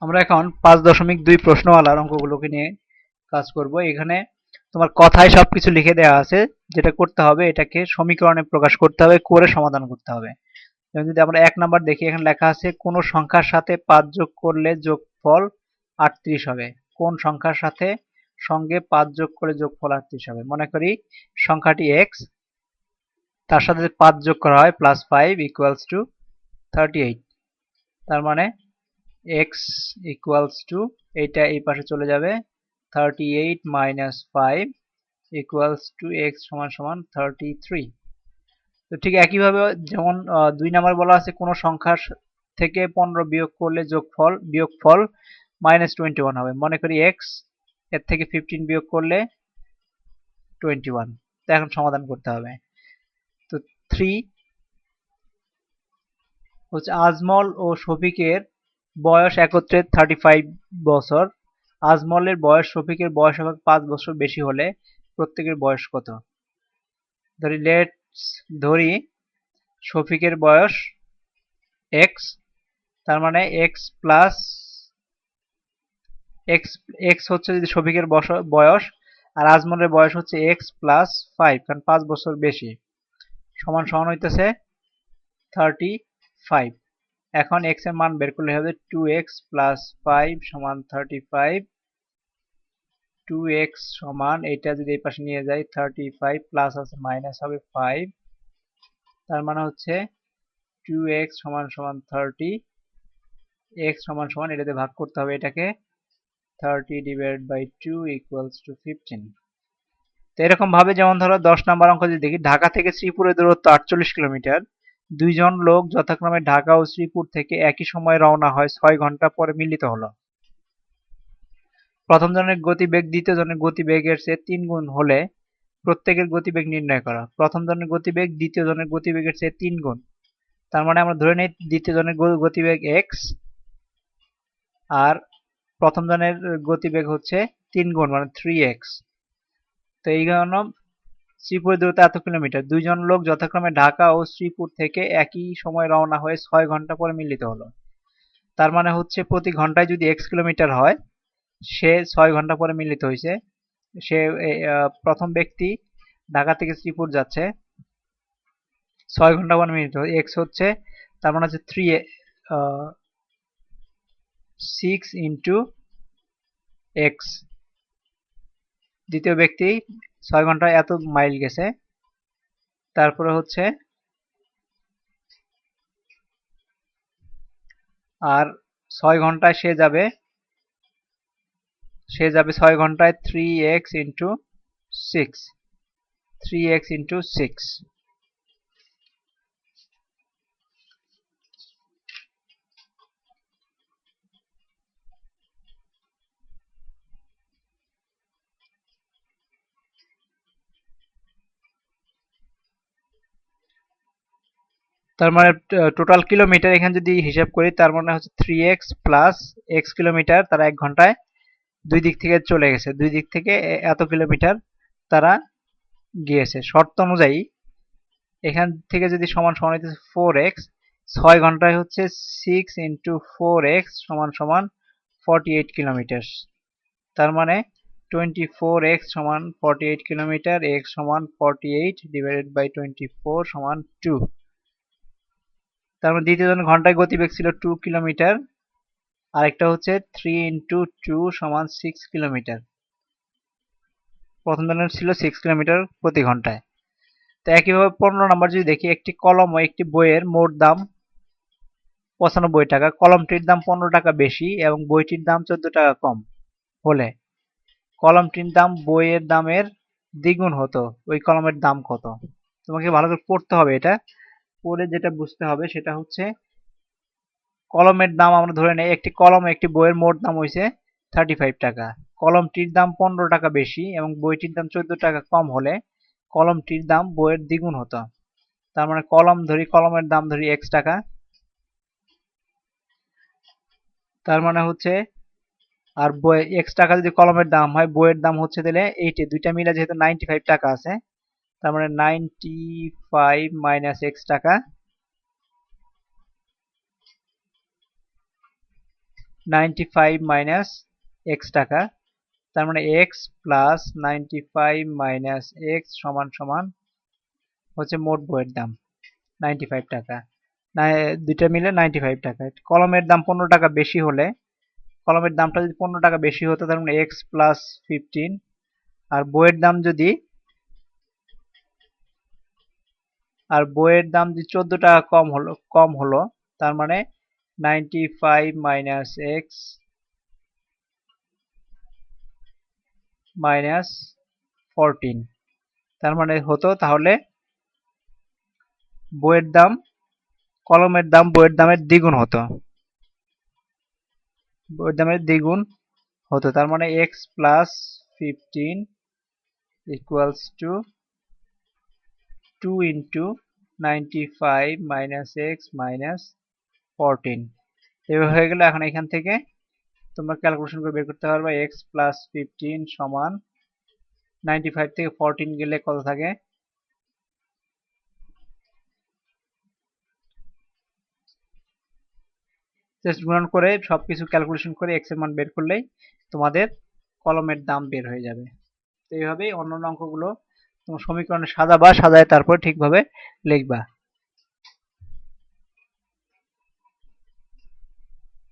আমরা এখন 5.2 প্রশ্নওয়ালার অঙ্কগুলোকে নিয়ে কাজ করব। এখানে তোমার কথায় সবকিছু লিখে দেওয়া আছে, যেটা করতে হবে এটাকে সমীকরণে প্রকাশ করতে হবে, করে সমাধান করতে হবে। যেমন যদি আমরা 1 নাম্বার দেখি, এখানে লেখা আছে কোন সংখ্যার সাথে 5 যোগ করলে যোগফল 38 হবে। কোন সংখ্যার সাথে সঙ্গে 5 যোগ করে যোগফল 38 হবে। মনে করি সংখ্যাটি x, তার সাথে 5 যোগ করা হয় +5 = 38। তার মানে x এইটা এই পাশে চলে যাবে, 38 - 5 = x = 33। তো ঠিক একইভাবে যেমন 2 নাম্বার বলা আছে কোন সংখ্যার থেকে 15 বিয়োগ করলে বিয়োগফল -21 হবে। মনে করি x, এর থেকে 15 বিয়োগ করলে 21। তো এখন সমাধান করতে হবে। তো 3 হচ্ছে আজমল ও শফিকের বয়স একত্রে 35 বছর। আজমলের বয়স শফিকের বয়স 5 বছর বেশি হলে প্রত্যেকের বয়স কত? ধরি শফিকের বয়স x, তার মানে x প্লাস x হচ্ছে যদি শফিকের বয়স, আর আজমলের বয়স হচ্ছে x প্লাস 5, কারণ 5 বছর বেশি, সমান সমান হইতেছে 35। এখন x এর মান বের করলে হবে 2x প্লাস 5 সমান 35। 2x সমান, এটা যদি এই পাশে নিয়ে যাই 35 প্লাস আছে মাইনাস হবে 5, তার মানে হচ্ছে 2x সমান সমান 30, x সমান সমান এটাতে ভাগ করতে হবে এটাকে, 30/2 = 15। তো এরকম ভাবে যেমন ধরো 10 নাম্বার অঙ্ক যদি দেখি, ঢাকা থেকে শ্রীপুরের দূরত্ব 48 কিলোমিটার। দুইজন লোক যথাক্রমে ঢাকা ও শ্রীপুর থেকে একই সময় রওনা হয়, 6 ঘন্টা পরে মিলিত হলো। প্রথম জনের গতিবেগ দ্বিতীয় জনের গতিবেগের চেয়ে 3 গুণ হলে প্রত্যেকের গতিবেগ নির্ণয় করা। প্রথম জনের গতিবেগ দ্বিতীয় জনের গতিবেগের চেয়ে 3 গুণ, তার মানে আমরা ধরে নিই দ্বিতীয় জনের গতিবেগ x, আর প্রথম জনের গতিবেগ হচ্ছে 3 গুণ মানে 3x। তো এই জন্য শ্রীপুরের দূরত্ব এত কিলোমিটার। দুইজন লোক যথাক্রমে ঢাকা ও শ্রীপুর থেকে একই সময় রওনা হয়ে 6 ঘন্টা পরে মিলিত হলো। তার মানে হচ্ছে প্রতি ঘন্টায় যদি x কিলোমিটার হয়, সে 6 ঘন্টা পরে মিলিত হয়েছে। সে প্রথম ব্যক্তি ঢাকা থেকে শ্রীপুর যাচ্ছে, 6 ঘন্টা পরে মিলিত x হচ্ছে, তার মানে হচ্ছে 6 × x। দ্বিতীয় ব্যক্তি 6 ঘন্টায় এত মাইল গেছে, তারপরে হচ্ছে আর 6 ঘন্টায় সে যাবে 6 ঘন্টায় 3x × 6, 3x × 6। তার মানে টোটাল কিলোমিটার এখানে যদি হিসাব করি, তার মানে হচ্ছে 3x প্লাস x কিলোমিটার তারা 1 ঘন্টায় দুই দিক থেকে চলে গেছে, দুই দিক থেকে এত কিলোমিটার তারা গিয়েছে। শর্ত অনুযায়ী এখান থেকে যদি সমান সমান হইতেছে 4x, 6 ঘন্টায় হচ্ছে 6 × 4x সমান সমান 48 কিলোমিটার। তার মানে 24x সমান 48 কিলোমিটার, x সমান 48/24 সমান 2। তার মানে দ্বিতীয় জন ঘন্টায় গতিবেগ ছিল 2 কিলোমিটার, আরেকটা হচ্ছে 3 × 2 সমান 6 কিলোমিটার। প্রথম জনের ছিল 6 কিলোমিটার প্রতি ঘন্টায়। তো একইভাবে 15 নাম্বার যদি দেখি, একটি কলম ও একটি বইয়ের মোট দাম 95 টাকা, কলমটির দাম 15 টাকা বেশি এবং বইটির দাম 14 টাকা কম হলে কলমটির দাম বইয়ের দামের দ্বিগুণ হতো, ওই কলমের দাম কত? তোমাকে ভালো করে পড়তে হবে, এটা পড়ে যেটা বুঝতে হবে সেটা হচ্ছে কলমের দাম আমরা ধরে নেই একটি কলম একটি বইয়ের মোট দাম হয়েছে 35 টাকা, কলমটির দাম 15 টাকা বেশি এবং বইটির দাম 14 টাকা কম হলে কলমটির দাম বইয়ের দ্বিগুণ হতো। তার মানে কলমের দাম ধরি x টাকা, তার মানে হচ্ছে, আর বই x টাকা যদি কলমের দাম হয়, বইয়ের দাম হচ্ছে তাহলে 80, দুইটা মিলে যেহেতু 95 টাকা আছে, তার মানে 95 - x টাকা 95 মাইনাস এক্স টাকা, তার মানে এক্স প্লাস 95 মাইনাস এক্স সমান সমান হচ্ছে মোট বইয়ের দাম 95 টাকা। দুইটা মিলে 95 টাকা। কলমের দাম 15 টাকা বেশি হলে, কলমের দামটা যদি 15 টাকা বেশি হতো তার মানে এক্স প্লাস 15, আর বইয়ের দাম যদি 14 টাকা কম হলো তার মানে 95 মাইনাস এক্স মাইনাস 14, তার মানে হতো তাহলে বইয়ের দাম, কলমের দাম বইয়ের দামের দ্বিগুণ হতো, বইয়ের দামের দ্বিগুণ হতো, তার মানে x plus 15 equals to 2 into 95 minus x minus 14। এভাবে হয়ে গেলে এখন এখান থেকে তোমরা ক্যালকুলেশন করে বের করতে পারবে এক্স প্লাস 15 সমান 95 থেকে 14 গেলে কত থাকে, জাস্ট গুণন করে সবকিছু ক্যালকুলেশন করে এক্স এর মান বের করলেই তোমাদের কলমের দাম বের হয়ে যাবে। তো এইভাবেই অন্যান্য অঙ্কগুলো তোমার সমীকরণে সাজাবা, সাজায় তারপর ঠিকভাবে লিখবা।